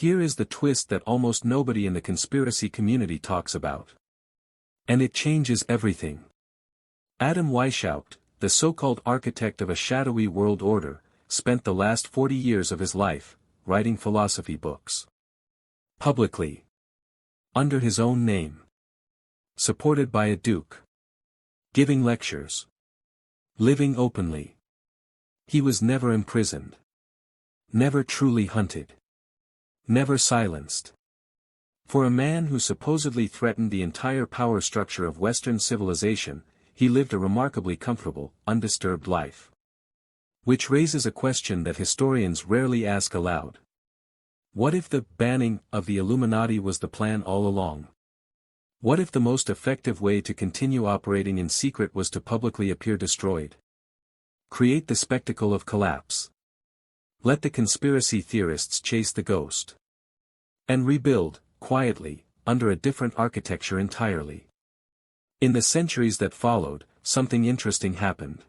here is the twist that almost nobody in the conspiracy community talks about. And it changes everything. Adam Weishaupt, the so-called architect of a shadowy world order, spent the last 40 years of his life, writing philosophy books. Publicly. Under his own name. Supported by a duke. Giving lectures. Living openly. He was never imprisoned. Never truly hunted. Never silenced. For a man who supposedly threatened the entire power structure of Western civilization, he lived a remarkably comfortable, undisturbed life. Which raises a question that historians rarely ask aloud. What if the banning of the Illuminati was the plan all along? What if the most effective way to continue operating in secret was to publicly appear destroyed? Create the spectacle of collapse. Let the conspiracy theorists chase the ghost. And rebuild, quietly, under a different architecture entirely. In the centuries that followed, something interesting happened.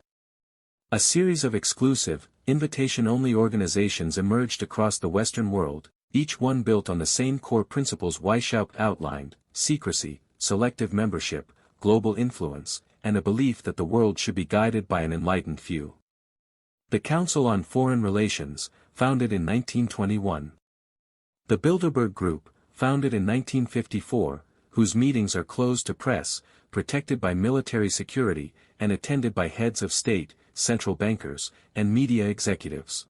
A series of exclusive, invitation-only organizations emerged across the Western world, each one built on the same core principles Weishaupt outlined: secrecy, selective membership, global influence, and a belief that the world should be guided by an enlightened few. The Council on Foreign Relations, founded in 1921. The Bilderberg Group, founded in 1954, whose meetings are closed to press, protected by military security, and attended by heads of state, central bankers, and media executives.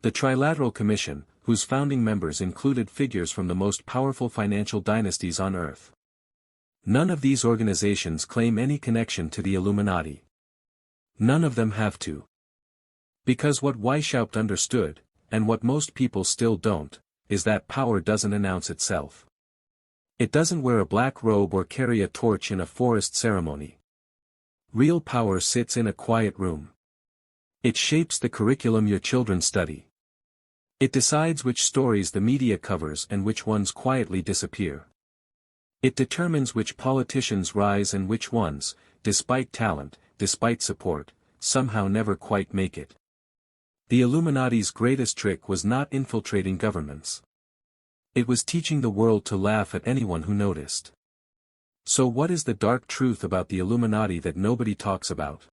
The Trilateral Commission, whose founding members included figures from the most powerful financial dynasties on Earth. None of these organizations claim any connection to the Illuminati. None of them have to. Because what Weishaupt understood, and what most people still don't, is that power doesn't announce itself. It doesn't wear a black robe or carry a torch in a forest ceremony. Real power sits in a quiet room. It shapes the curriculum your children study. It decides which stories the media covers and which ones quietly disappear. It determines which politicians rise and which ones, despite talent, despite support, somehow never quite make it. The Illuminati's greatest trick was not infiltrating governments. It was teaching the world to laugh at anyone who noticed. So what is the dark truth about the Illuminati that nobody talks about?